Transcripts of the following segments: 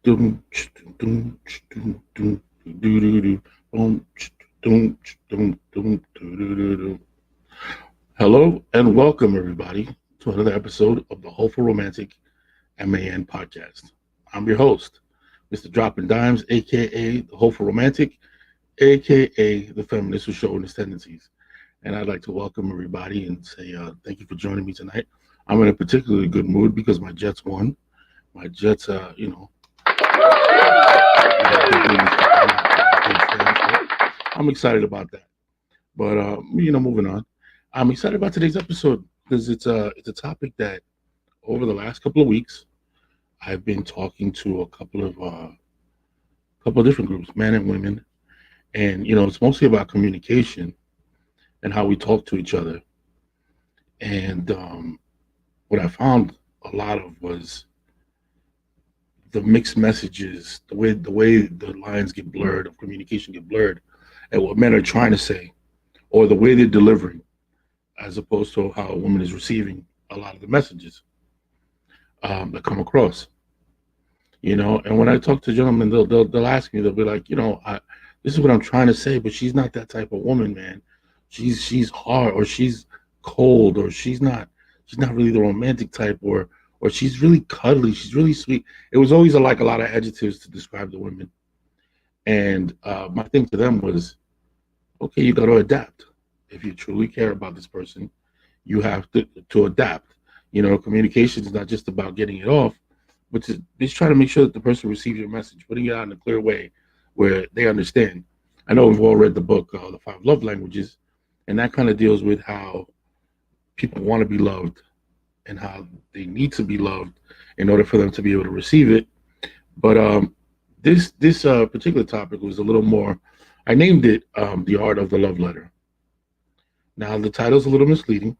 Dum, dum, dum, dum, doo, doo, doo, boom, dum, dum, dum, doo, doo, doo, doo. Hello and welcome, everybody, to another episode of the Hopeful Romantic M.A.N podcast. I'm your host, Mr. Dropping Dimes, aka the Hopeful Romantic, aka the feminist who's showing his tendencies. And I'd like to welcome everybody and say thank you for joining me tonight. I'm in a particularly good mood because my Jets won. My Jets, I'm excited about that. But moving on. I'm excited about today's episode because it's a topic that over the last couple of weeks I've been talking to a couple of different groups, men and women, and it's mostly about communication and how we talk to each other. And what I found a lot of was the mixed messages, the way the lines get blurred of communication get blurred, and what men are trying to say, or the way they're delivering, as opposed to how a woman is receiving a lot of the messages that come across. And when I talk to gentlemen, they'll ask me, they'll be like, this is what I'm trying to say, but she's not that type of woman, man. She's hard, or she's cold, or she's not really the romantic type, or she's really cuddly, she's really sweet. It was always like a lot of adjectives to describe the women. And my thing to them was, okay, you got to adapt. If you truly care about this person, you have to adapt. Communication is not just about getting it off, but to just try to make sure that the person receives your message, putting it out in a clear way where they understand. I know we've all read the book, The Five Love Languages, and that kind of deals with how people want to be loved and how they need to be loved in order for them to be able to receive it. But this particular topic was a little more. I named it "The Art of the Love Letter." Now the title's a little misleading,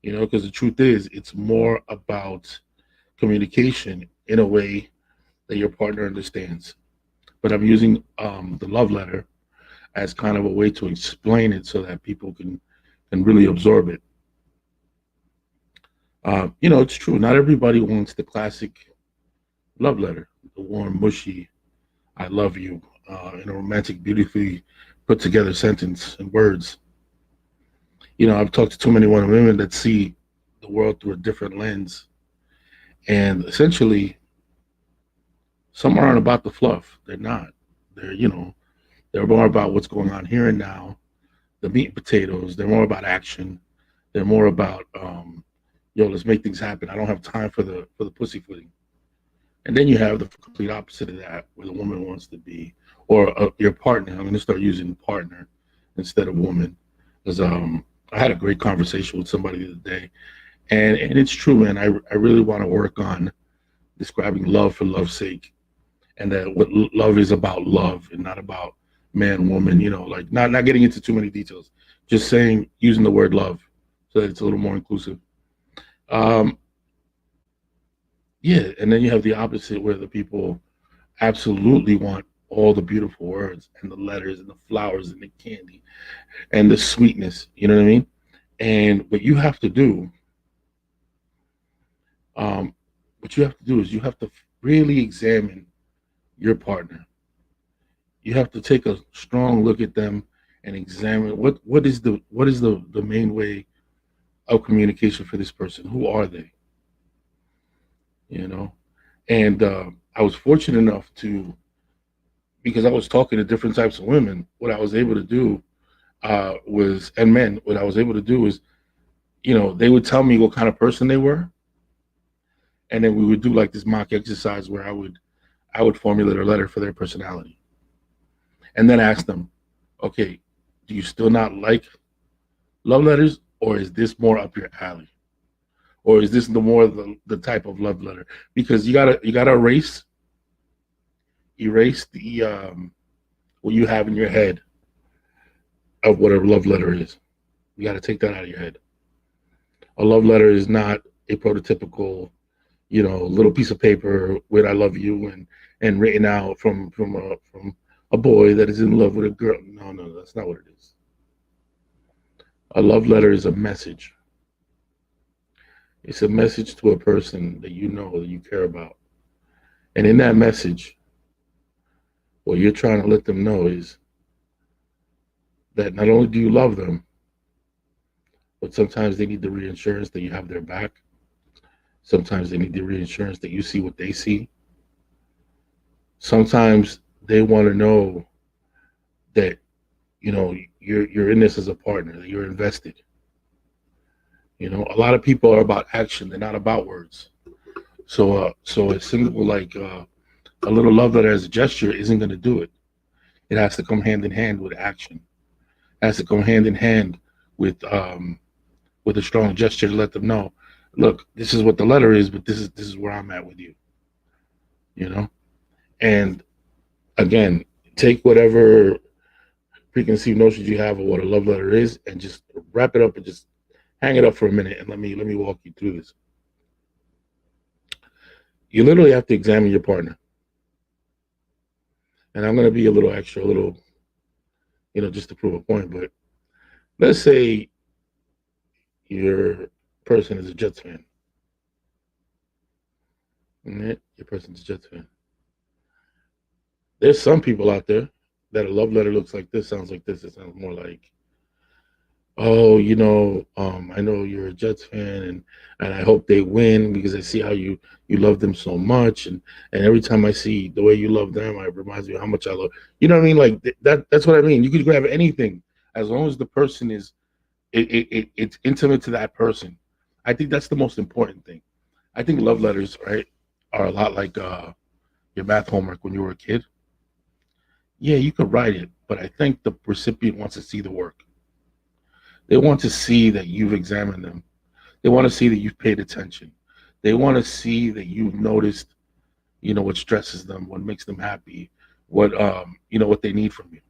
because the truth is it's more about communication in a way that your partner understands. But I'm using the love letter as kind of a way to explain it so that people can really absorb it. It's true. Not everybody wants the classic love letter, the warm, mushy, "I love you," in a romantic, beautifully put together sentence and words. I've talked to too many women that see the world through a different lens, and essentially, some aren't about the fluff. They're not. They're more about what's going on here and now, the meat and potatoes. They're more about action. They're more about, let's make things happen. I don't have time for the pussyfooting. And then you have the complete opposite of that, where the woman wants to be, or your partner. I'm going to start using partner instead of woman, because I had a great conversation with somebody the other day, and it's true, man. I really want to work on describing love for love's sake, and that what love is about love and not about man, woman. Like not getting into too many details, just saying using the word love so that it's a little more inclusive. Um, yeah, and then you have the opposite where the people absolutely want all the beautiful words and the letters and the flowers and the candy and the sweetness. You know what I mean? And um, what you have to do is you have to really examine your partner. You have to take a strong look at them and examine what is the main way of communication for this person. Who are they? You know, and I was fortunate enough to, because I was talking to different types of women. What I was able to do and men. What I was able to do is, they would tell me what kind of person they were, and then we would do like this mock exercise where I would formulate a letter for their personality, and then ask them, okay, do you still not like love letters, or is this more up your alley, or is this the type of love letter? Because you gotta erase the what you have in your head of what a love letter is. You got to take that out of your head. A love letter is not a prototypical, little piece of paper with "I love you" and written out from a boy that is in love with a girl. No, no, that's not what it is. A love letter is a message. It's a message to a person that you know that you care about, And in that message, what you're trying to let them know is that not only do you love them, but sometimes they need the reassurance that you have their back. Sometimes they need the reassurance that you see what they see. Sometimes they want to know that you're in this as a partner, that you're invested. A lot of people are about action; they're not about words. So a simple like a little love letter as a gesture isn't going to do it. It has to come hand in hand with action. It has to come hand in hand with with a strong gesture to let them know, look, this is what the letter is, but this is where I'm at with you. You know, and again, take whatever preconceived notions you have of what a love letter is, and just wrap it up and just hang it up for a minute, and let me walk you through this. You literally have to examine your partner, and I'm going to be a little extra, a little, just to prove a point. But let's say your person is a Jets fan. Your person's a Jets fan. There's some people out there that a love letter looks like this, sounds like this. It sounds more like, oh, I know you're a Jets fan, and I hope they win because I see how you love them so much, and every time I see the way you love them, it reminds me how much I love. You know what I mean? Like that's what I mean. You could grab anything as long as the person is it's intimate to that person. I think that's the most important thing. I think love letters, right, are a lot like your math homework when you were a kid. Yeah, you could write it, but I think the recipient wants to see the work. They want to see that you've examined them. They want to see that you've paid attention. They want to see that you've noticed, what stresses them, what makes them happy, what they need from you.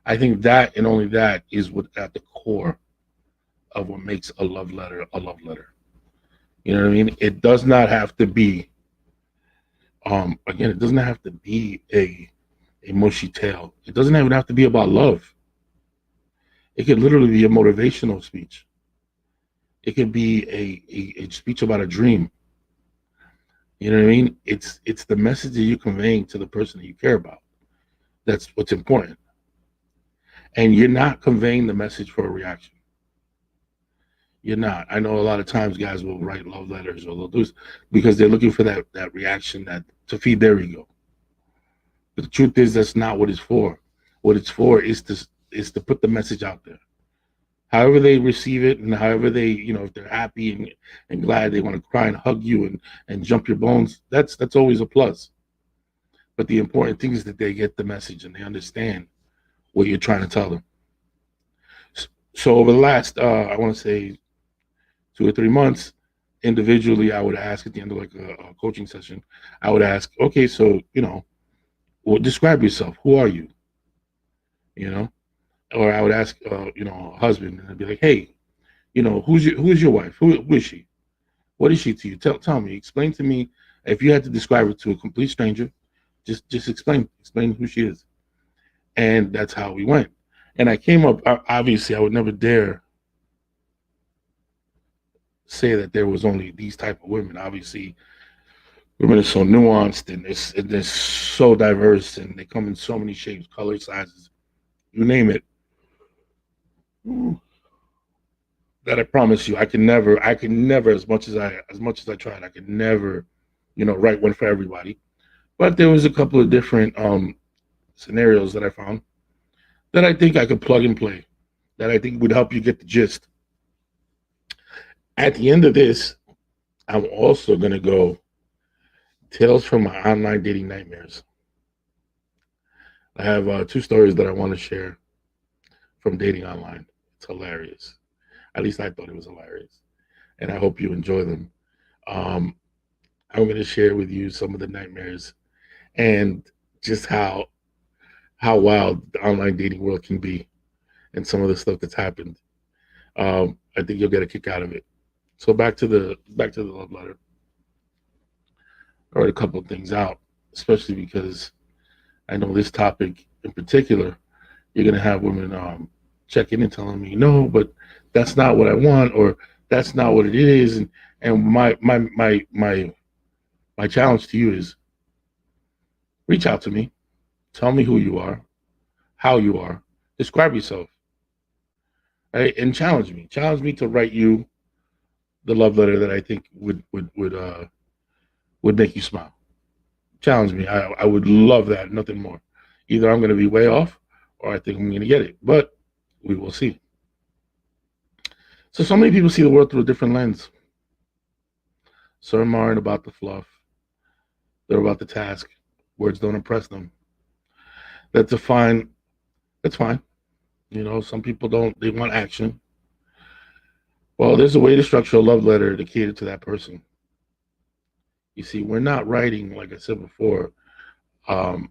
I think that and only that is what at the core of what makes a love letter a love letter. You know what I mean? It does not have to be again, it doesn't have to be a mushy tale. It doesn't even have to be about love. It could literally be a motivational speech. It could be a speech about a dream. You know what I mean? It's the message that you're conveying to the person that you care about. That's what's important. And you're not conveying the message for a reaction. You're not. I know a lot of times guys will write love letters or they'll do this because they're looking for that reaction that to feed their ego. But the truth is that's not what it's for. What it's for is to put the message out there. However they receive it and however they, if they're happy and glad, they want to cry and hug you and jump your bones, that's always a plus. But the important thing is that they get the message and they understand what you're trying to tell them. So over the last, I want to say 2 or 3 months, individually, I would ask at the end of like a coaching session, I would ask, okay, so, well, describe yourself. Who are you? Or I would ask, a husband, and I'd be like, hey, who's your wife? Who is she? What is she to you? Tell me. Explain to me. If you had to describe her to a complete stranger, just explain who she is. And that's how we went. And I came up. Obviously, I would never dare say that there was only these type of women. Obviously, women are so nuanced and they're so diverse, and they come in so many shapes, colors, sizes, you name it. That I promise you, I can never, as much as I tried, I could never, write one for everybody. But there was a couple of different scenarios that I found that I think I could plug and play, that I think would help you get the gist. At the end of this, I'm also gonna go tales from my online dating nightmares. I have 2 stories that I want to share from dating online. It's hilarious. At least I thought it was hilarious, and I hope you enjoy them. Um, I'm going to share with you some of the nightmares and just how wild the online dating world can be, and some of the stuff that's happened. I think you'll get a kick out of it. So back to the love letter. I wrote a couple of things out, especially because I know this topic in particular. You're going to have women check in and telling me, no, but that's not what I want, or that's not what it is. And my challenge to you is Reach out to me. Tell me who you are, how you are. Describe yourself, right? And challenge me. Challenge me to write you the love letter that I think would make you smile. Challenge me. I would love that. Nothing more. Either I'm going to be way off, or I think I'm going to get it. But we will see. So many people see the world through a different lens. Some aren't about the fluff. They're about the task. Words don't impress them. That's a fine. That's fine. Some people don't. They want action. Well, there's a way to structure a love letter to cater to that person. You see, we're not writing, like I said before, um,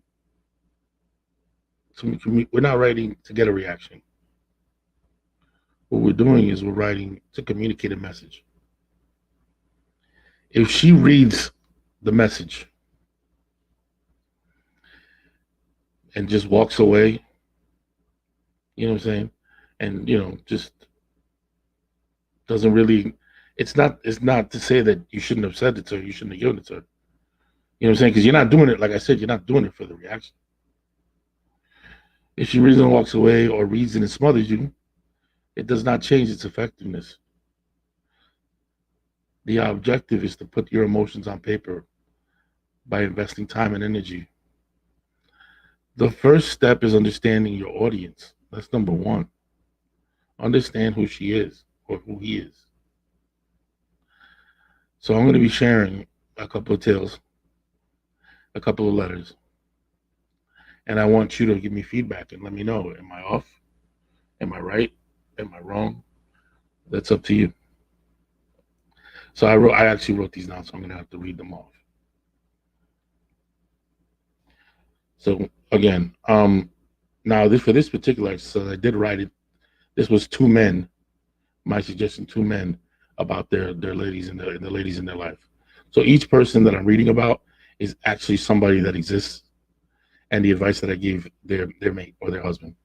we're not writing to get a reaction. What we're doing is we're writing to communicate a message. If she reads the message and just walks away, you know what I'm saying? And, just doesn't really, it's not to say that you shouldn't have said it to her, you shouldn't have given it to her. You know what I'm saying? Because you're not doing it, like I said, you're not doing it for the reaction. If she reads and walks away or reads it and smothers you, it does not change its effectiveness. The objective is to put your emotions on paper by investing time and energy. The first step is understanding your audience. That's number one. Understand who she is or who he is. So I'm going to be sharing a couple of tales, a couple of letters, and I want you to give me feedback and let me know. Am I off? Am I right? Am I wrong? That's up to you. So I actually wrote these down, so I'm going to have to read them off. So again, now for this particular exercise, I did write it. This was two men. My suggestion, two men about their ladies and the ladies in their life. So each person that I'm reading about is actually somebody that exists, and the advice that I gave their mate or their husband.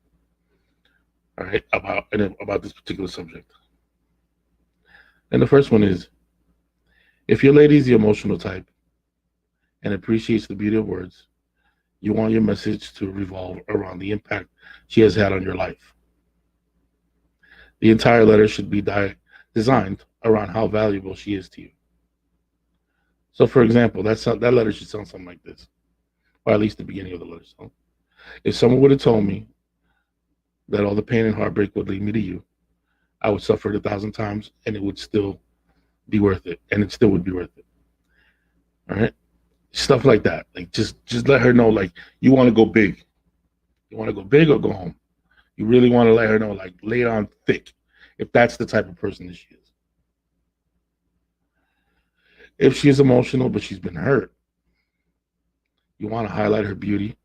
All right, about this particular subject. And the first one is, if your lady is the emotional type and appreciates the beauty of words, you want your message to revolve around the impact she has had on your life. The entire letter should be designed around how valuable she is to you. So, for example, that letter should sound something like this, or at least the beginning of the letter. So, if someone would have told me that all the pain and heartbreak would lead me to you, I would suffer it 1,000 times, and it would still be worth it, and it still would be worth it. All right, stuff like that. Like just let her know, like, you want to go big. You want to go big or go home. You really want to let her know, like, lay it on thick, if that's the type of person that she is. If she is emotional but she's been hurt, you want to highlight her beauty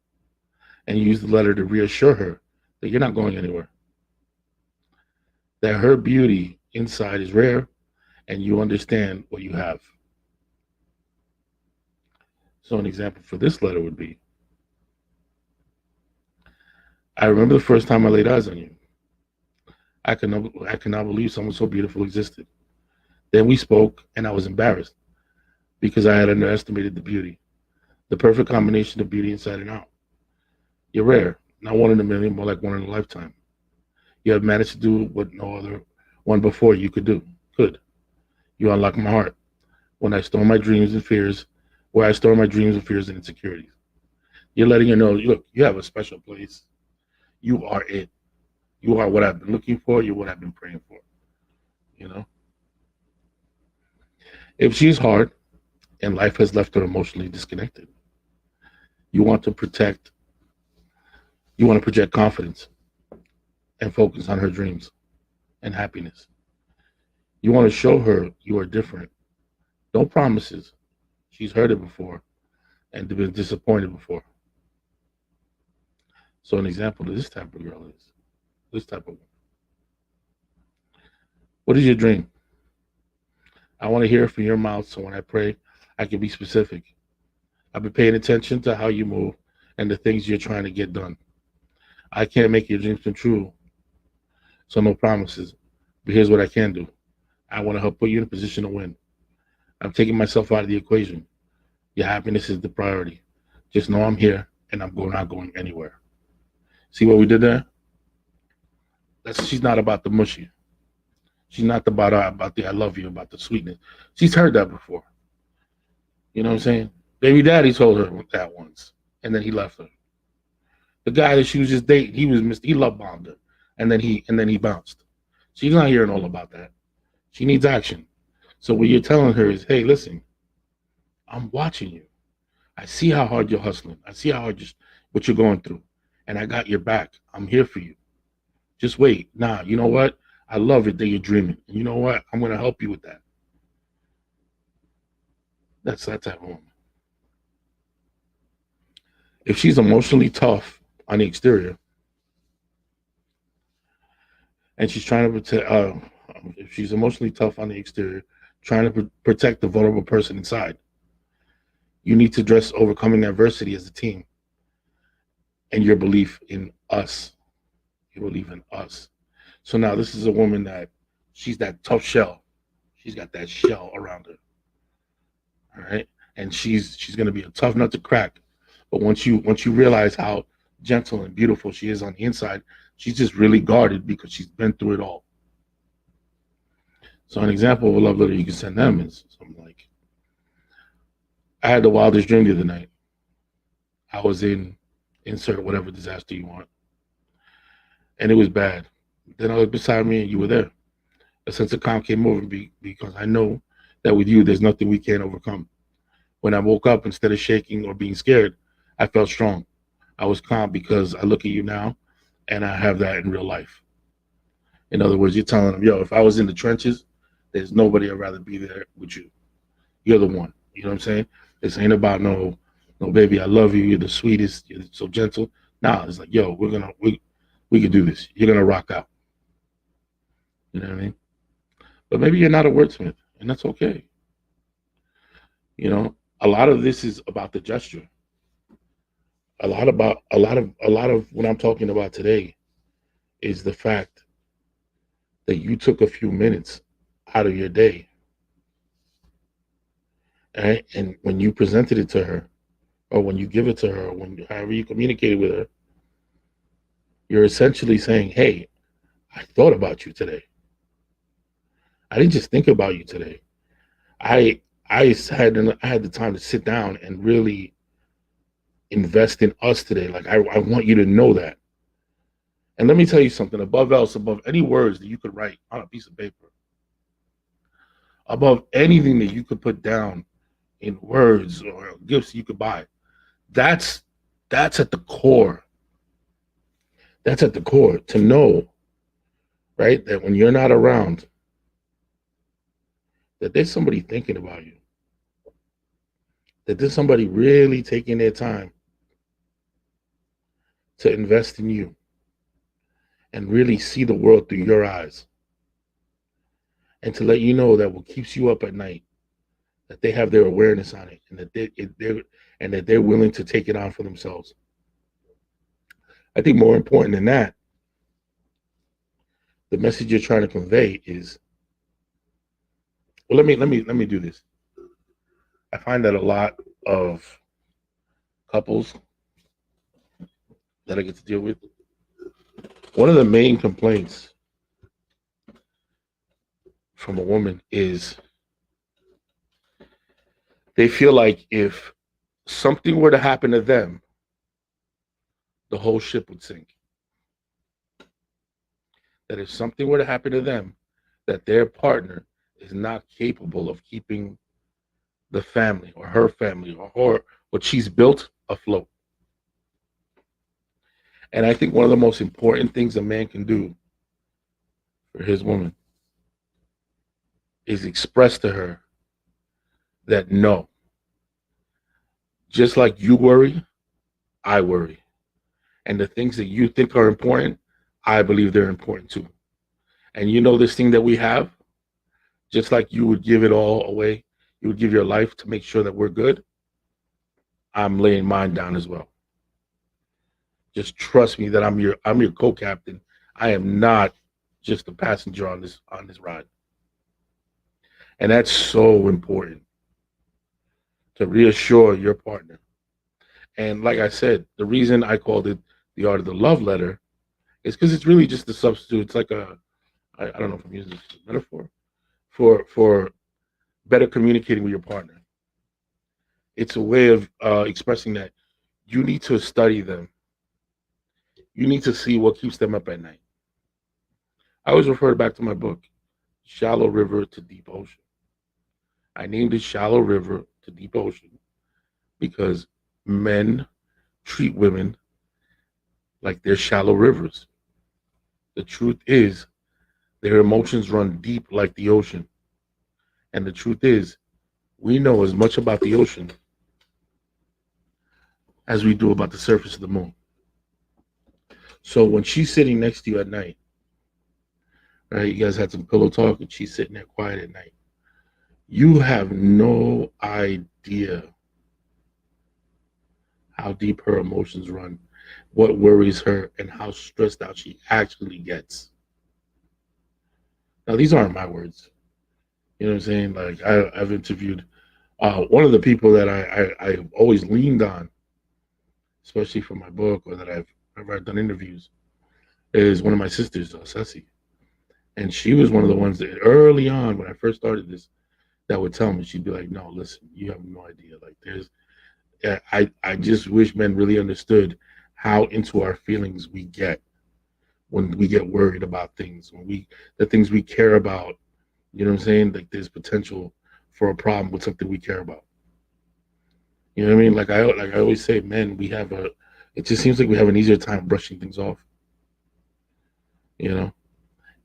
and use the letter to reassure her that you're not going anywhere. That her beauty inside is rare and you understand what you have. So an example for this letter would be, I remember the first time I laid eyes on you. I cannot believe someone so beautiful existed. Then we spoke and I was embarrassed because I had underestimated the beauty, the perfect combination of beauty inside and out. You're rare, not one in a million, more like one in a lifetime. You have managed to do what no other one before you could do. Good. You unlock my heart when I store my dreams and fears, where I store my dreams and fears and insecurities. You're letting her know, look, you have a special place. You are it. You are what I've been looking for. You're what I've been praying for. You know? If she's hard and life has left her emotionally disconnected, you want to project confidence and focus on her dreams and happiness. You want to show her you are different. No promises. She's heard it before and been disappointed before. So an example of this type of girl is this type of one. What is your dream? I want to hear it from your mouth, so when I pray, I can be specific. I've been paying attention to how you move and the things you're trying to get done. I can't make your dreams come true, so no promises. But here's what I can do. I want to help put you in a position to win. I'm taking myself out of the equation. Your happiness is the priority. Just know I'm here and not going anywhere. See what we did there? She's not about the mushy. She's not about the I love you, about the sweetness. She's heard that before. You know what I'm saying? Baby daddy told her that once, and then he left her. The guy that she was just dating, he love bombed her, and then he bounced. She's not hearing all about that. She needs action. So what you're telling her is, hey, listen, I'm watching you. I see how hard you're hustling. I see how hard what you're going through, and I got your back. I'm here for you. Just wait. Nah, you know what? I love it that you're dreaming. And you know what? I'm gonna help you with that. That's that type of woman. If she's emotionally tough on the exterior and she's trying to protect, if she's emotionally tough on the exterior, trying to protect the vulnerable person inside, you need to address overcoming adversity as a team and your belief in us. You believe in us. So now this is a woman that she's that tough shell. She's got that shell around her. All right. And she's gonna be a tough nut to crack. But once you realize how gentle and beautiful she is on the inside, she's just really guarded because she's been through it all. So an example of a love letter you can send them is something like, I had the wildest dream the other night. I was in insert whatever disaster you want. And it was bad. Then I was beside me and you were there. A sense of calm came over me because I know that with you there's nothing we can't overcome. When I woke up, instead of shaking or being scared, I felt strong. I was calm because I look at you now and I have that in real life. In other words, you're telling them, yo, if I was in the trenches, there's nobody I'd rather be there with you. You're the one. You know what I'm saying? This ain't about no baby, I love you, you're the sweetest, you're so gentle. Nah, it's like, yo, we can do this. You're gonna rock out. You know what I mean? But maybe you're not a wordsmith, and that's okay. You know, a lot of this is about the gesture. A lot of what I'm talking about today is the fact that you took a few minutes out of your day, right? And when you presented it to her, or when you give it to her, or however you communicated with her, you're essentially saying, "Hey, I thought about you today. I didn't just think about you today. I I had the time to sit down and really invest in us today. Like I want you to know that." And let me tell you something, above any words that you could write on a piece of paper, above anything that you could put down in words or gifts you could buy, that's that's at the core. That's at the core to know, right? That when you're not around, that there's somebody thinking about you, that there's somebody really taking their time to invest in you and really see the world through your eyes, and to let you know that what keeps you up at night, that they have their awareness on it, and that they're willing to take it on for themselves. I think more important than that, the message you're trying to convey is, well, let me do this. I find that a lot of couples that I get to deal with, one of the main complaints from a woman is they feel like if something were to happen to them, the whole ship would sink. That if something were to happen to them, that their partner is not capable of keeping the family or her family or what she's built afloat. And I think one of the most important things a man can do for his woman is express to her that no, just like you worry, I worry. And the things that you think are important, I believe they're important too. And you know this thing that we have, just like you would give it all away, you would give your life to make sure that we're good. I'm laying mine down as well. Just trust me that I'm your co-captain. I am not just a passenger on this ride. And that's so important to reassure your partner. And like I said, the reason I called it the art of the love letter is because it's really just a substitute. It's like I don't know if I'm using this as a metaphor for better communicating with your partner. It's a way of expressing that you need to study them. You need to see what keeps them up at night. I always refer back to my book, Shallow River to Deep Ocean. I named it Shallow River to Deep Ocean because men treat women like they're shallow rivers. The truth is, their emotions run deep like the ocean. And the truth is, we know as much about the ocean as we do about the surface of the moon. So when she's sitting next to you at night, right, you guys had some pillow talk and she's sitting there quiet at night, you have no idea how deep her emotions run, what worries her, and how stressed out she actually gets. Now, these aren't my words. You know what I'm saying? Like, I've interviewed one of the people that I've always leaned on, especially for my book or that I've done interviews, is one of my sisters, Ceci. And she was one of the ones that early on, when I first started this, that would tell me, she'd be like, no, listen, you have no idea. Like, I just wish men really understood how into our feelings we get when we get worried about things, the things we care about, you know what I'm saying? Like there's potential for a problem with something we care about. You know what I mean? Like I always say, men, it just seems like we have an easier time brushing things off, you know?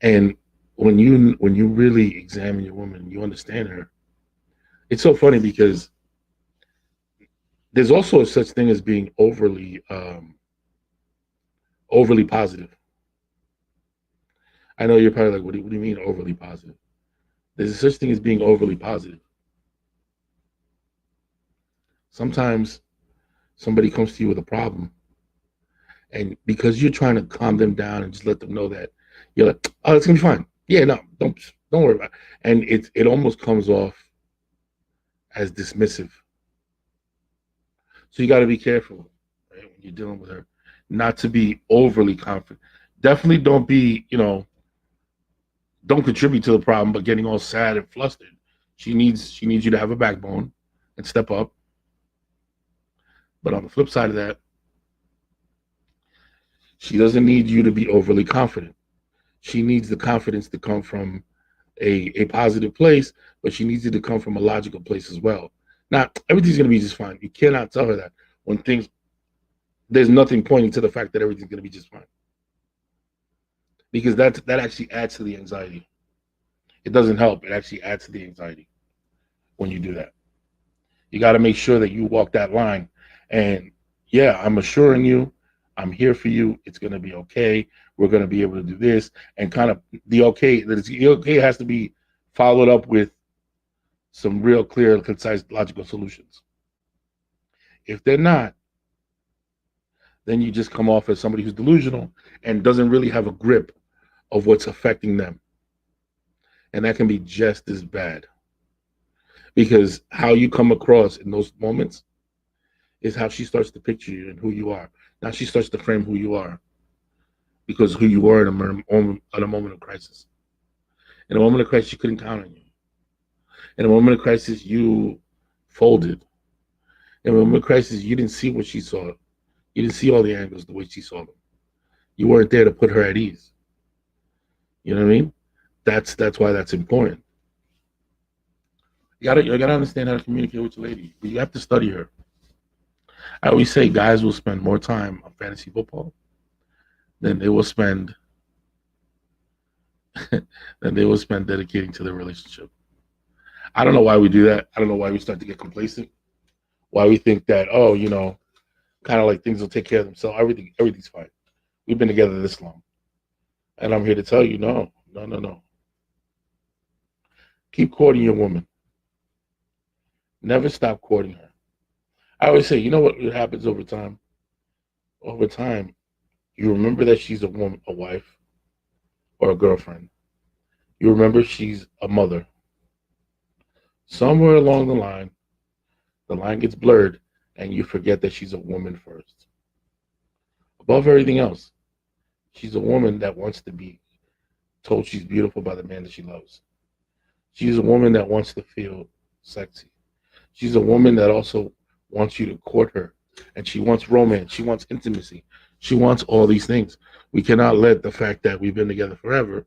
And when you really examine your woman, you understand her. It's so funny because there's also a such thing as being overly positive. I know you're probably like, what do you mean overly positive? There's a such thing as being overly positive. Sometimes somebody comes to you with a problem, and because you're trying to calm them down and just let them know that you're like, oh, it's gonna be fine. Yeah, no, don't worry about it. And it almost comes off as dismissive. So you got to be careful, right, when you're dealing with her, not to be overly confident. Definitely don't be, don't contribute to the problem, but getting all sad and flustered. She needs you to have a backbone and step up. But on the flip side of that, she doesn't need you to be overly confident. She needs the confidence to come from a positive place, but she needs it to come from a logical place as well. Not everything's going to be just fine. You cannot tell her that when there's nothing pointing to the fact that everything's going to be just fine, because that actually adds to the anxiety. It doesn't help. It actually adds to the anxiety when you do that. You got to make sure that you walk that line. And yeah, I'm assuring you, I'm here for you. It's going to be okay. We're going to be able to do this. And kind of the okay has to be followed up with some real clear, concise, logical solutions. If they're not, then you just come off as somebody who's delusional and doesn't really have a grip of what's affecting them. And that can be just as bad, because how you come across in those moments is how she starts to picture you and who you are. Now she starts to frame who you are, because who you are at a moment of crisis. In a moment of crisis, she couldn't count on you. In a moment of crisis, you folded. In a moment of crisis, you didn't see what she saw. You didn't see all the angles the way she saw them. You weren't there to put her at ease. You know what I mean? That's why that's important. You gotta understand how to communicate with your lady. You have to study her. I always say guys will spend more time on fantasy football than they will spend than they will spend dedicating to their relationship. I don't know why we do that. I don't know why we start to get complacent. Why we think that, oh, kind of like things will take care of themselves. Everything's fine. We've been together this long, and I'm here to tell you, no, no, no, no. Keep courting your woman. Never stop courting her. I always say, you know what happens over time? Over time, you remember that she's a woman, a wife, or a girlfriend. You remember she's a mother. Somewhere along the line gets blurred, and you forget that she's a woman first. Above everything else, she's a woman that wants to be told she's beautiful by the man that she loves. She's a woman that wants to feel sexy. She's a woman that also wants you to court her. And she wants romance. She wants intimacy. She wants all these things. We cannot let the fact that we've been together forever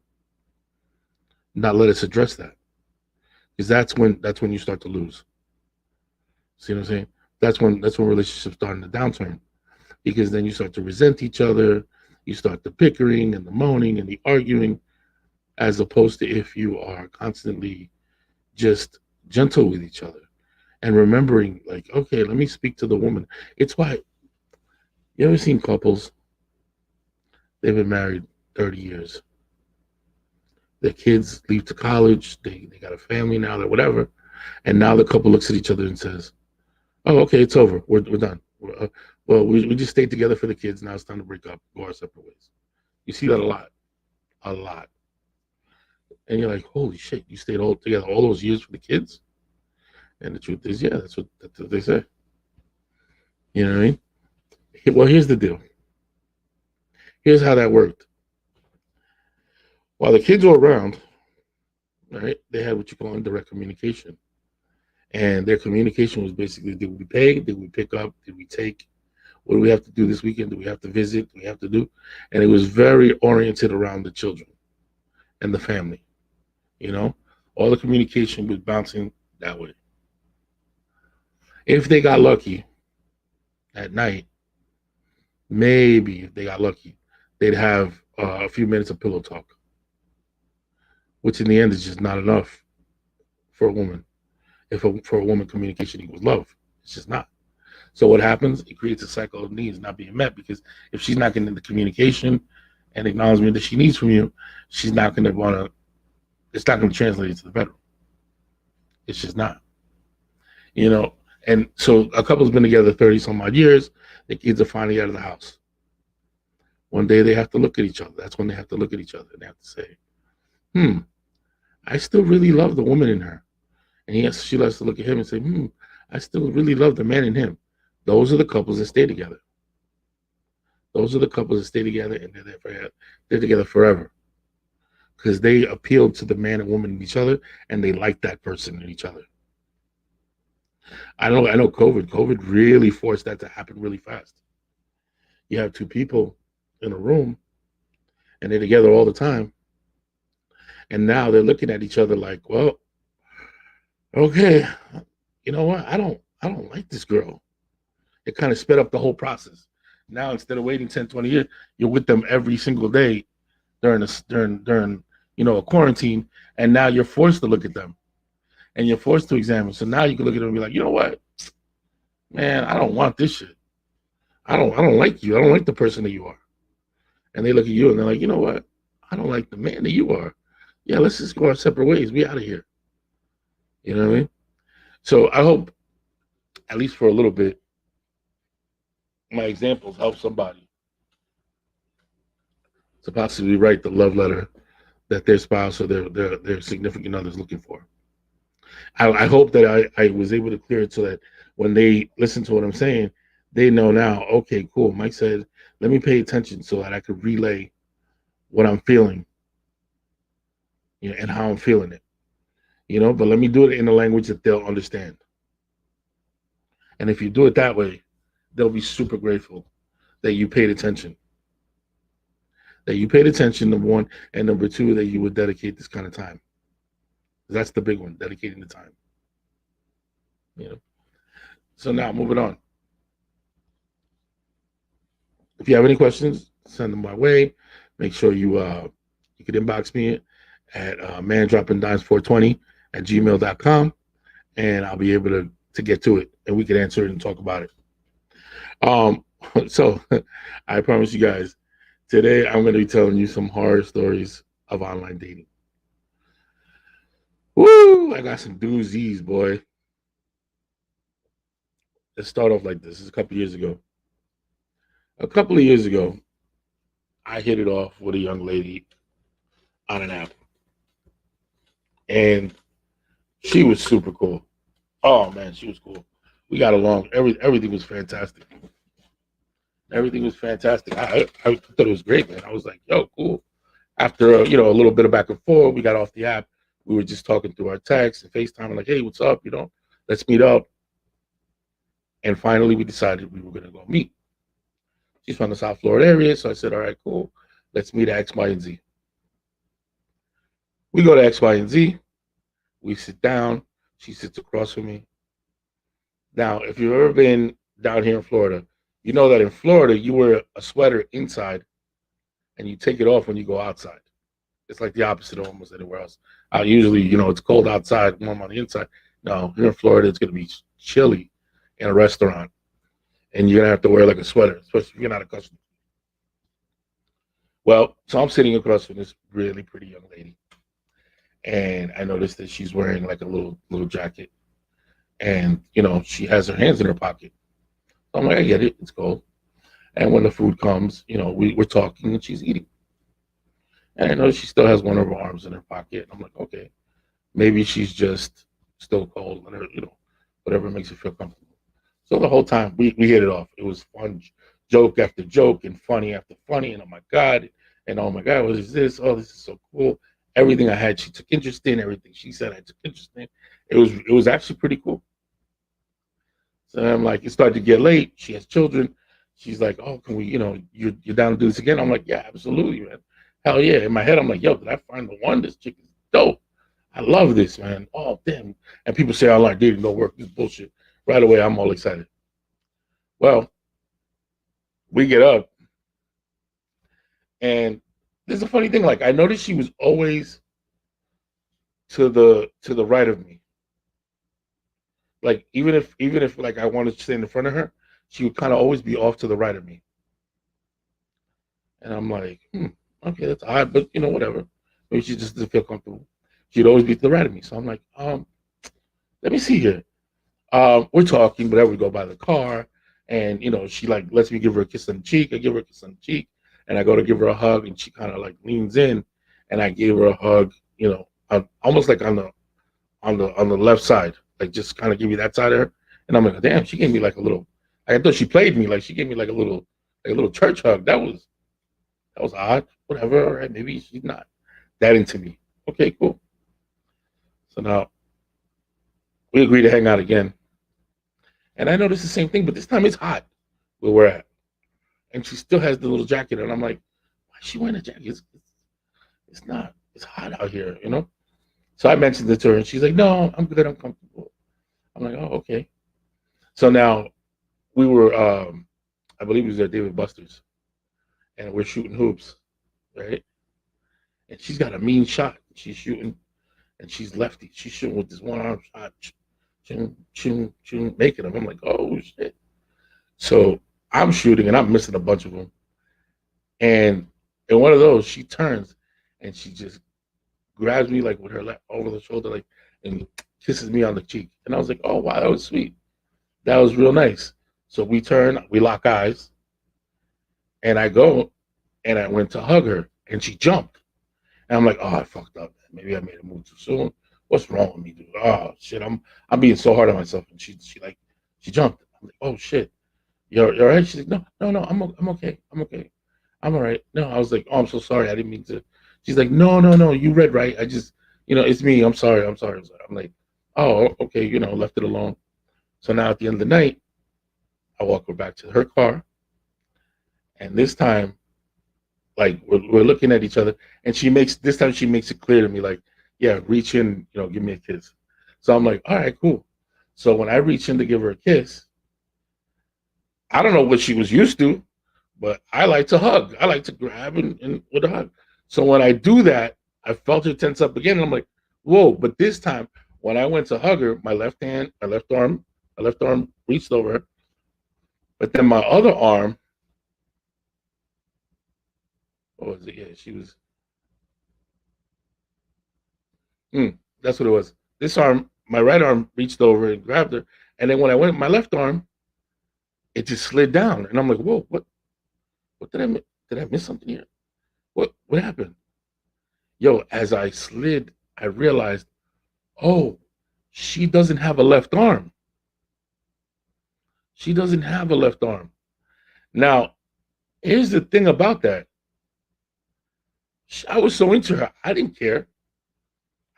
not let us address that. Because that's when you start to lose. See what I'm saying? That's when relationships start in the downturn. Because then you start to resent each other, you start the bickering and the moaning and the arguing, as opposed to if you are constantly just gentle with each other and remembering, like, okay, let me speak to the woman. It's why you ever seen couples, they've been married 30 years. Their kids leave to college, they got a family now, they're whatever. And now the couple looks at each other and says, oh, okay, it's over. We're done. Well, we just stayed together for the kids. Now it's time to break up, go our separate ways. You see that a lot, a lot. And you're like, holy shit, you stayed all together all those years for the kids? And the truth is, yeah, that's what they say. You know what I mean? Well, here's the deal. Here's how that worked. While the kids were around, right, they had what you call indirect communication. And their communication was basically, did we pay? Did we pick up? Did we take? What do we have to do this weekend? Do we have to visit? Do we have to do? And it was very oriented around the children and the family. You know, all the communication was bouncing that way. If they got lucky at night, maybe if they got lucky, they'd have a few minutes of pillow talk, which in the end is just not enough for a woman. For a woman, communication equals love. It's just not. So what happens? It creates a cycle of needs not being met, because if she's not getting the communication and acknowledgement that she needs from you, she's not going to want to. It's not going to translate into the bedroom. It's just not. You know. And so a couple's been together 30 some odd years. The kids are finally out of the house. One day they have to look at each other. That's when they have to look at each other and they have to say, I still really love the woman in her. And she has to look at him and say, I still really love the man in him. Those are the couples that stay together. Those are the couples that stay together, and they're together forever. Because they appealed to the man and woman in each other, and they like that person in each other. I know COVID really forced that to happen really fast. You have two people in a room, and they're together all the time. And now they're looking at each other like, well, okay, you know what? I don't like this girl. It kind of sped up the whole process. Now instead of waiting 10, 20 years, you're with them every single day during a quarantine, and now you're forced to look at them and you're forced to examine. So now you can look at them and be like, you know what, man, I don't want this shit. I don't like you. I don't like the person that you are. And they look at you and they're like, you know what? I don't like the man that you are. Yeah, let's just go our separate ways. We out of here. You know what I mean? So I hope, at least for a little bit, my examples help somebody to possibly write the love letter that their spouse or their significant other is looking for. I hope that I was able to clear it so that when they listen to what I'm saying, they know now, okay, cool. Mike said, let me pay attention so that I could relay what I'm feeling, and how I'm feeling it. But let me do it in a language that they'll understand. And if you do it that way, they'll be super grateful that you paid attention. That you paid attention, number one, and number two, that you would dedicate this kind of time. That's the big one, dedicating the time. So now moving on. If you have any questions, send them my way. Make sure you can inbox me at mandroppingdimes420 at gmail.com, and I'll be able to get to it, and we can answer it and talk about it. So I promise you guys, today I'm going to be telling you some horror stories of online dating. Woo! I got some doozies, boy. Let's start off like this. This is a couple years ago. A couple of years ago, I hit it off with a young lady on an app. And she was super cool. Oh, man, she was cool. We got along. Everything was fantastic. Everything was fantastic. I thought it was great, man. I was like, yo, cool. After a little bit of back and forth, we got off the app. We were just talking through our texts and FaceTime, like, hey, what's up? Let's meet up. And finally, we decided we were gonna go meet. She's from the South Florida area, so I said, all right, cool. Let's meet at X, Y, and Z. We go to X, Y, and Z. We sit down. She sits across from me. Now, if you've ever been down here in Florida, you know that in Florida you wear a sweater inside and you take it off when you go outside. It's like the opposite of almost anywhere else. Usually, it's cold outside, warm on the inside. No, here in Florida, it's going to be chilly in a restaurant, and you're going to have to wear like a sweater, especially if you're not accustomed. Well, so I'm sitting across from this really pretty young lady, and I noticed that she's wearing like a little jacket, and she has her hands in her pocket. So I'm like, I get it, it's cold. And when the food comes, we're talking and she's eating. And I know she still has one of her arms in her pocket. I'm like, okay, maybe she's just still cold and her, whatever makes her feel comfortable. So the whole time we hit it off. It was fun, joke after joke and funny after funny. And oh my God, what is this? Oh, this is so cool. Everything I had, she took interest in. Everything she said, I took interest in. It was actually pretty cool. So I'm like, it started to get late. She has children. She's like, oh, can we, you're down to do this again? I'm like, yeah, absolutely, man. Hell yeah. In my head, I'm like, yo, did I find the one? This chick is dope. I love this, man. Oh, damn. And people say online dating don't work. This bullshit. Right away, I'm all excited. Well, we get up, and there's a funny thing. Like, I noticed she was always to the right of me. Like, even if like I wanted to stand in front of her, she would kind of always be off to the right of me. And I'm like, okay, that's odd, but whatever. Maybe she just doesn't feel comfortable. She'd always be to the right of me. So I'm like, let me see here. We're talking, whatever. We go by the car, and she like lets me give her a kiss on the cheek. I give her a kiss on the cheek, and I go to give her a hug, and she kind of like leans in, and I gave her a hug. Almost like on the left side, like just kind of give me that side of her. And I'm like, damn, she gave me like a little. I thought she played me, like she gave me like a little church hug. That was odd. Whatever. All right, maybe she's not that into me. Okay, cool. So now we agree to hang out again. And I noticed the same thing, but this time it's hot where we're at. And she still has the little jacket. And I'm like, why is she wearing a jacket? It's not. It's hot out here. So I mentioned it to her, and she's like, no, I'm good. I'm comfortable. I'm like, oh, okay. So now we were, I believe it was at David Buster's, and we're shooting hoops, right? And she's got a mean shot. She's shooting, and she's lefty. She's shooting with this one arm shot, ching, ching, ching, making them. I'm like, oh shit. So I'm shooting, and I'm missing a bunch of them. And in one of those, she turns, and she just grabs me like with her left over the shoulder, like, and kisses me on the cheek. And I was like, oh wow, that was sweet. That was real nice. So we turn, we lock eyes, and I go, and I went to hug her, and she jumped. And I'm like, oh, I fucked up. Maybe I made a move too soon. What's wrong with me, dude? Oh shit, I'm being so hard on myself. And she jumped. I'm like, oh shit, you're all right. She's like, no, no, no, I'm okay. I'm okay. I'm all right. No, I was like, oh, I'm so sorry. I didn't mean to. She's like, no, no, no. You read right. I just, it's me. I'm sorry. I'm sorry. I'm sorry. I'm like, oh, okay. Left it alone. So now at the end of the night, I walk her back to her car, and this time, like we're looking at each other, and she makes it clear to me, like, yeah, reach in, give me a kiss. So I'm like, all right, cool. So when I reach in to give her a kiss, I don't know what she was used to, but I like to hug. I like to grab and with a hug. So when I do that, I felt her tense up again, and I'm like, whoa! But this time, when I went to hug her, my left arm reached over her, but then my other arm, what was it? Yeah, she was. That's what it was. This arm, my right arm reached over and grabbed her, and then when I went, my left arm, it just slid down, and I'm like, whoa! What did I miss? Did I miss something here? What happened? Yo, as I slid, I realized, oh, she doesn't have a left arm. She doesn't have a left arm. Now, here's the thing about that. I was so into her, I didn't care.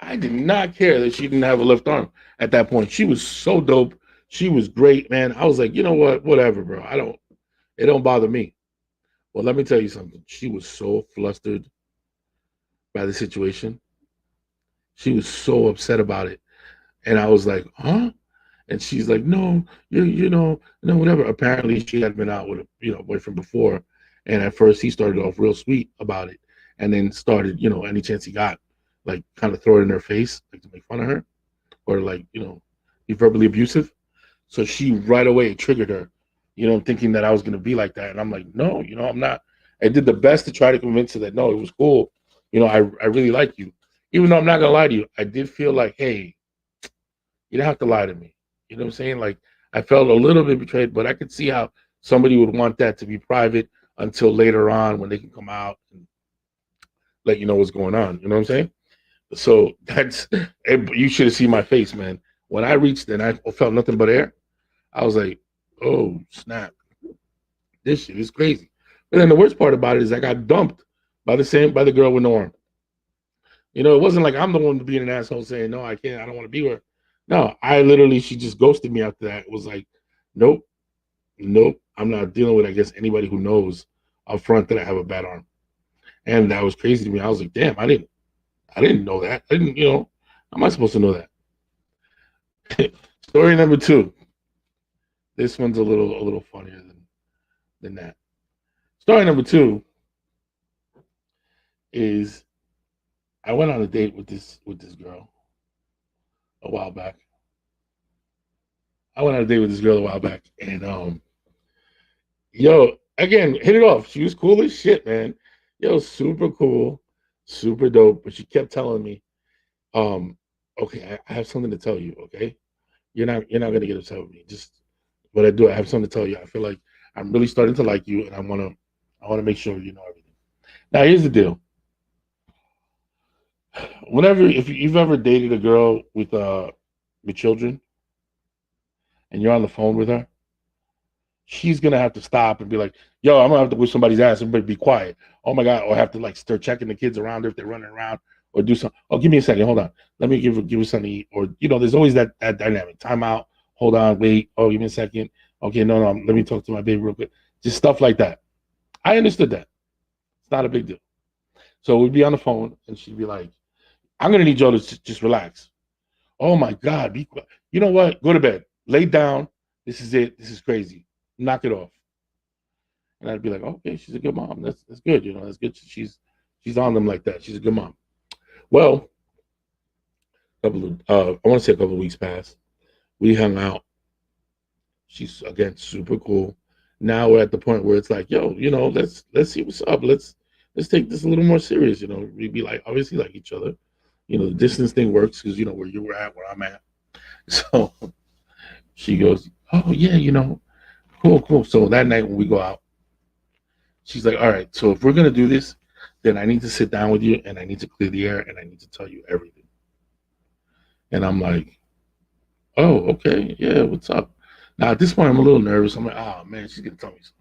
I did not care that she didn't have a left arm at that point. She was so dope. She was great, man. I was like, you know what? Whatever, bro. It don't bother me. Well, let me tell you something. She was so flustered by the situation. She was so upset about it. And I was like, huh? And she's like, no, no, whatever. Apparently, she had been out with a boyfriend before, and at first he started off real sweet about it, and then started, any chance he got, like, kind of throw it in her face, like to make fun of her, or like, be verbally abusive. So she right away triggered her, thinking that I was gonna be like that, and I'm like, no, I'm not. I did the best to try to convince her that no, it was cool. I really like you, even though I'm not gonna lie to you. I did feel like, hey, you don't have to lie to me. You know what I'm saying? Like, I felt a little bit betrayed, but I could see how somebody would want that to be private until later on when they can come out and let you know what's going on. You know what I'm saying? So you should have seen my face, man. When I reached and I felt nothing but air, I was like, oh, snap. This shit is crazy. But then the worst part about it is I got dumped by the girl with no arm. It wasn't like I'm the one being an asshole saying, no, I can't, I don't want to be with her. No, she just ghosted me after that. It was like, nope, nope, I'm not dealing with, I guess, anybody who knows up front that I have a bad arm. And that was crazy to me. I was like, damn, I didn't know that. I didn't, how am I supposed to know that? Story number 2. This one's a little funnier than that. Story number 2 is I went on a date with this girl a while back. And yo, again, hit it off. She was cool as shit, man. Yo, super cool, super dope. But she kept telling me, um, okay, I have something to tell you. Okay, you're not gonna get upset with me. Just what I do, I have something to tell you. I feel like I'm really starting to like you, and I wanna make sure you know everything. Now, here's the deal. Whenever if you've ever dated a girl with children and you're on the phone with her, she's gonna have to stop and be like, "Yo, I'm gonna have to whip somebody's ass. Everybody be quiet." Oh my god! Or have to like start checking the kids around if they're running around, or do something. Oh, give me a second. Hold on. Let me give her something to eat. Or there's always that dynamic. Time out. Hold on. Wait. Oh, give me a second. Okay, no. Let me talk to my baby real quick. Just stuff like that. I understood that. It's not a big deal. So we'd be on the phone, and she'd be like, "I'm gonna need y'all to just relax." Oh my god! Be quiet. You know what? Go to bed. Lay down. This is it. This is crazy. Knock it off. And I'd be like, okay, she's a good mom. That's good. That's good. She's on them like that. She's a good mom. Well, I want to say a couple of weeks passed. We hung out. She's again super cool. Now we're at the point where it's like, yo, let's see what's up. Let's take this a little more serious. We be like obviously like each other. The distance thing works because where you were at, where I'm at. So she goes, oh yeah, cool. So that night when we go out, she's like, all right, so if we're gonna do this, then I need to sit down with you and I need to clear the air and I need to tell you everything. And I'm like, oh, okay, yeah, what's up? Now at this point I'm a little nervous. I'm like, oh man, she's gonna tell me some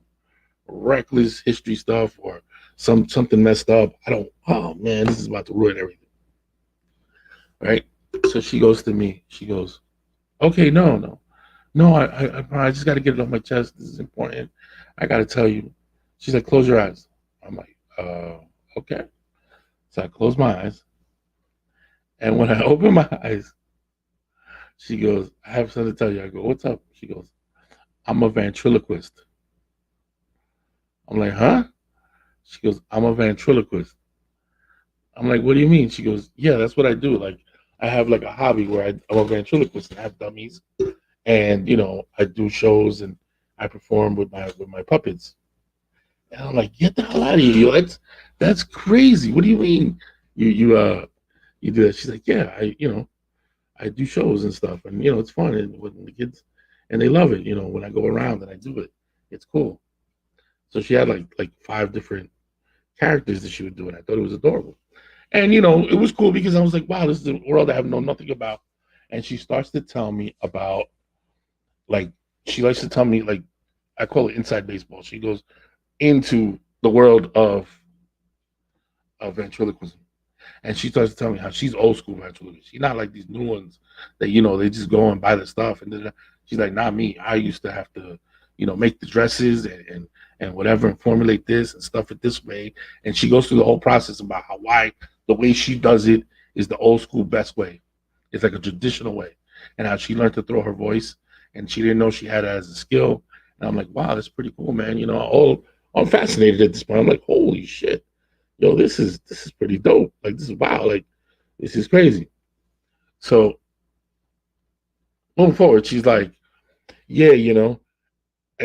reckless history stuff or something messed up. I don't oh man, this is about to ruin everything. Right? So she goes to me, she goes, okay, no. No, I just gotta get it off my chest. This is important. I gotta tell you. She's like, close your eyes. I'm like, okay. So I close my eyes. And when I open my eyes, she goes, I have something to tell you. I go, what's up? She goes, I'm a ventriloquist. I'm like, huh? She goes, I'm a ventriloquist. I'm like, what do you mean? She goes, yeah, that's what I do. Like, I have like a hobby where I'm a ventriloquist and I have dummies. And, I do shows and I perform with my puppets. And I'm like, get the hell out of here, yo. That's crazy. What do you mean? You do that? She's like, yeah, I do shows and stuff, and it's fun, and when the kids, and they love it. When I go around and I do it, it's cool. So she had like 5 different characters that she would do, and I thought it was adorable. And it was cool because I was like, wow, this is a world I have known nothing about. And she starts to tell me about like she likes to tell me, like, I call it inside baseball. She goes into the world of ventriloquism. And she starts to tell me how she's old school ventriloquist. She's not like these new ones that, they just go and buy the stuff. And then she's like, not me. I used to have to, make the dresses and whatever and formulate this and stuff it this way. And she goes through the whole process about why the way she does it is the old school best way. It's like a traditional way. And how she learned to throw her voice and she didn't know she had it as a skill. And I'm like, wow, that's pretty cool, man. I'm fascinated at this point. I'm like, holy shit, yo, this is pretty dope. Like, this is wow. Like, this is crazy. So moving forward, she's like, yeah, And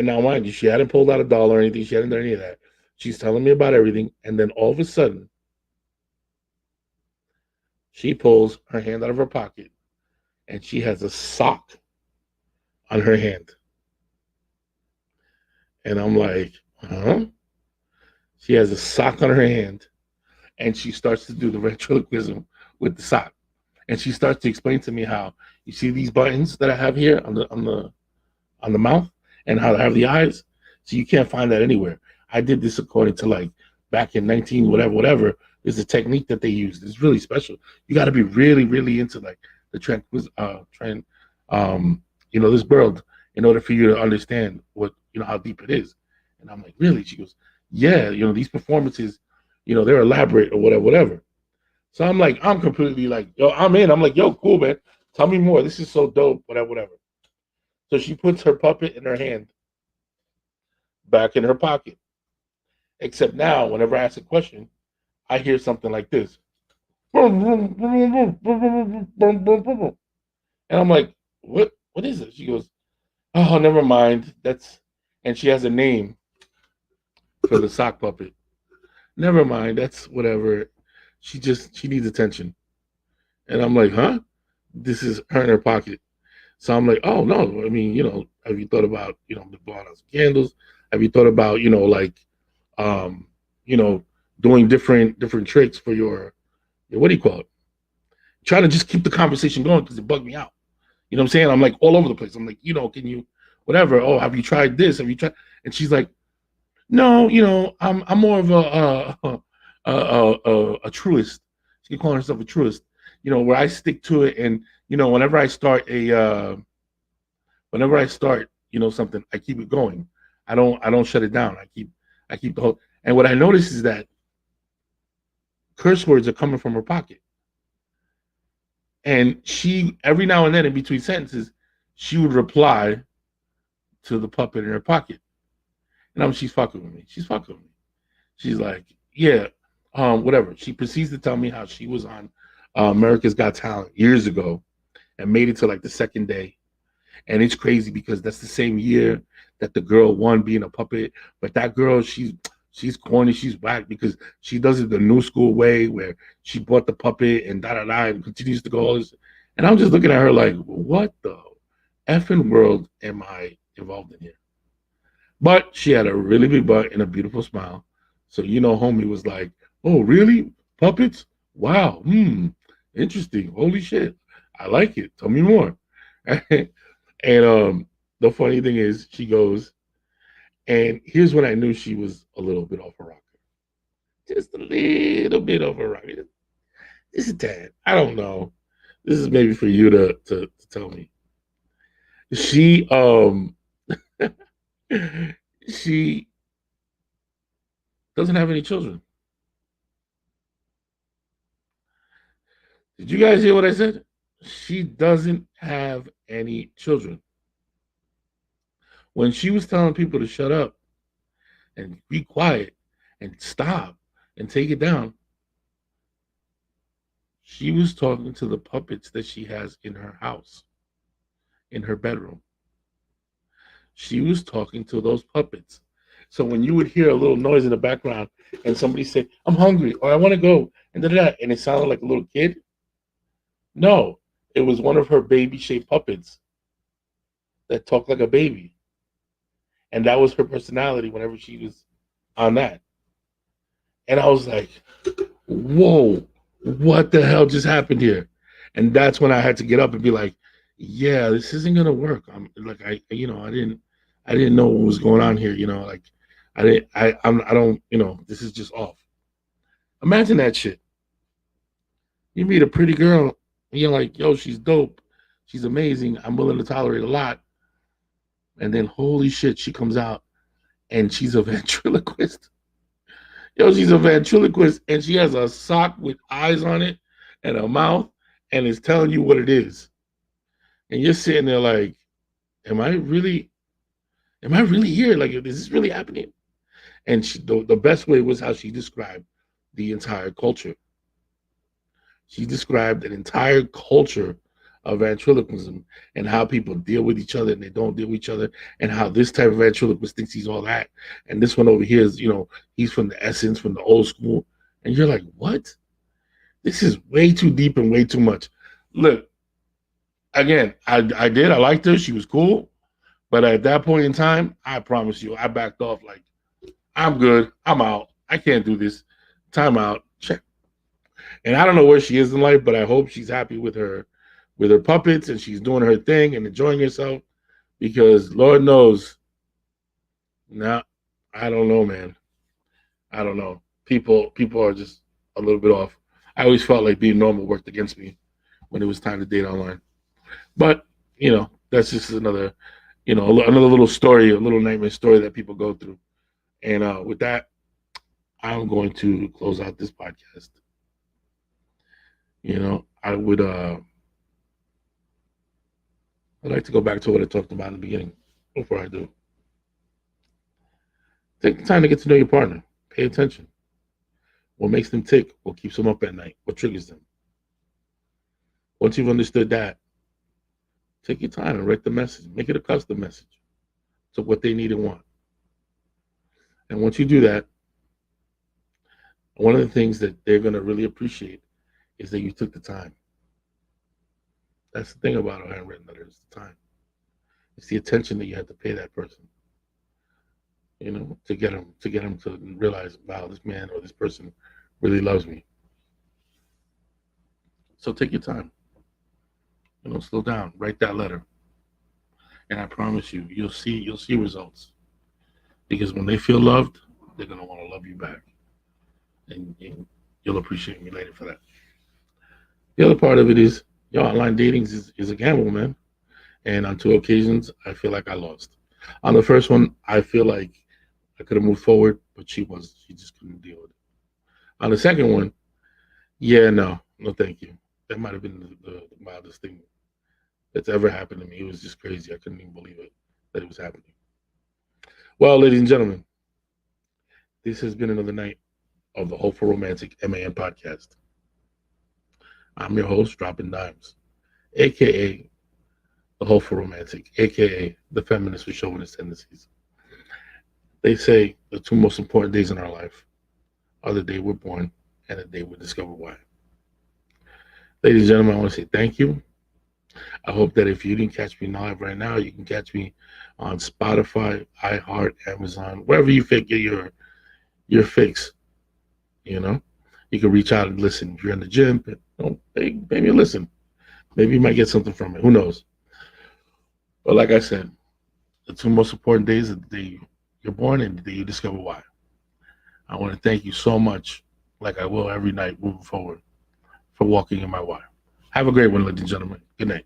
now, mind you, she hadn't pulled out a dollar or anything. She hadn't done any of that. She's telling me about everything, and then all of a sudden, she pulls her hand out of her pocket, and she has a sock on her hand. And I'm like, huh? She has a sock on her hand, and she starts to do the ventriloquism with the sock. And she starts to explain to me how you see these buttons that I have here on the mouth and how I have the eyes. So you can't find that anywhere. I did this according to, like, back in 19 whatever. There's a technique that they use. It's really special. You got to be really, really into, like, the this world in order for you to understand what, how deep it is. And I'm like, really? She goes, yeah, these performances, they're elaborate or whatever. So I'm like, I'm completely like, yo, I'm in. I'm like, yo, cool, man. Tell me more. This is so dope, whatever. So she puts her puppet in her hand back in her pocket. Except now, whenever I ask a question, I hear something like this. And I'm like, what is it? She goes, oh, never mind. And she has a name for the sock puppet. Never mind. That's whatever. She needs attention. And I'm like, huh? This is her in her pocket. So I'm like, oh no. I mean, have you thought about, blowing out some candles? Have you thought about, like, um, you know, doing different tricks for your what do you call it? Trying to just keep the conversation going because it bugged me out. You know what I'm saying? I'm like all over the place. I'm like, can you whatever? Oh, have you tried this? Have you tried? And she's like, no, I'm more of a truist. She can call herself a truist. Where I stick to it, and whenever I start something, I keep it going. I don't shut it down. I keep the whole. And what I notice is that curse words are coming from her pocket, and she every now and then in between sentences, she would reply to the puppet in her pocket, and she's fucking with me. She's fucking with me. She's like, yeah, whatever. She proceeds to tell me how she was on America's Got Talent years ago and made it to like the second day. And it's crazy because that's the same year that the girl won being a puppet. But that girl, she's corny, she's whack because she does it the new school way where she bought the puppet and da da da and continues to go all this. And I'm just looking at her like, what the effing world am I involved in here? But she had a really big butt and a beautiful smile. So homie was like, oh really? Puppets? Wow. Interesting. Holy shit. I like it. Tell me more. And the funny thing is, she goes, and here's when I knew she was a little bit off her rocker. Just a little bit off her rocker. Just a tad. I don't know. This is maybe for you to tell me. She she doesn't have any children. Did you guys hear what I said? She doesn't have any children. When she was telling people to shut up and be quiet and stop and take it down, she was talking to the puppets that she has in her house, in her bedroom. She was talking to those puppets. So when you would hear a little noise in the background and somebody say, I'm hungry or I want to go, and and it sounded like a little kid, no, it was one of her baby shaped puppets that talked like a baby. And that was her personality whenever she was on that. And I was like, whoa, what the hell just happened here? And that's when I had to get up and be like, yeah, this isn't gonna work. I'm like, I didn't know what was going on here. Like, I don't, this is just off. Imagine that shit. You meet a pretty girl, and you're like, yo, she's dope, she's amazing. I'm willing to tolerate a lot, and then holy shit, she comes out and she's a ventriloquist. Yo, she's a ventriloquist, and she has a sock with eyes on it and a mouth, and is telling you what it is, and you're sitting there like, am I really? Am I really here? Like, is this really happening? And the best way was how she described the entire culture. She described an entire culture of ventriloquism and how people deal with each other and they don't deal with each other, and how this type of ventriloquist thinks he's all that. And this one over here is, he's from the essence, from the old school. And you're like, what? This is way too deep and way too much. Look, again, I liked her. She was cool. But at that point in time, I promise you, I backed off like, I'm good. I'm out. I can't do this. Time out. Check. And I don't know where she is in life, but I hope she's happy with her puppets and she's doing her thing and enjoying herself, because Lord knows, now I don't know, man. I don't know. People are just a little bit off. I always felt like being normal worked against me when it was time to date online. But, that's just another, another little story, a little nightmare story that people go through. And with that, I'm going to close out this podcast. I would I'd like to go back to what I talked about in the beginning. Before I do, take the time to get to know your partner. Pay attention. What makes them tick? What keeps them up at night? What triggers them? Once you've understood that, take your time and write the message. Make it a custom message to what they need and want. And once you do that, one of the things that they're going to really appreciate is that you took the time. That's the thing about a handwritten letter, is the time. It's the attention that you have to pay that person, to get them to realize, wow, this man or this person really loves me. So take your time, slow down, write that letter, and I promise you, you'll see results. Because when they feel loved, they're gonna want to love you back, and you'll appreciate me later for that. The other part of it is, online dating is a gamble, man. And on two occasions, I feel like I lost. On the first one, I feel like I could have moved forward, but she just couldn't deal with it. On the second one, yeah, no, thank you. That might have been the mildest thing that's ever happened to me. It was just crazy. I couldn't even believe it that it was happening. Well, ladies and gentlemen, this has been another night of the Hopeful Romantic M.A.N podcast. I'm your host, Dropping Dimes, aka the Hopeful Romantic, aka the feminist with chauvinist tendencies. They say the two most important days in our life are the day we're born and the day we discover why. Ladies and gentlemen, I want to say thank you. I hope that if you didn't catch me live right now, you can catch me on Spotify, iHeart, Amazon, wherever you get your fix. You know, you can reach out and listen. If you're in the gym, maybe listen. Maybe you might get something from it. Who knows? But like I said, the two most important days are the day you're born and the day you discover why. I want to thank you so much, like I will every night moving forward, for walking in my why. Have a great one, ladies and gentlemen. Good night.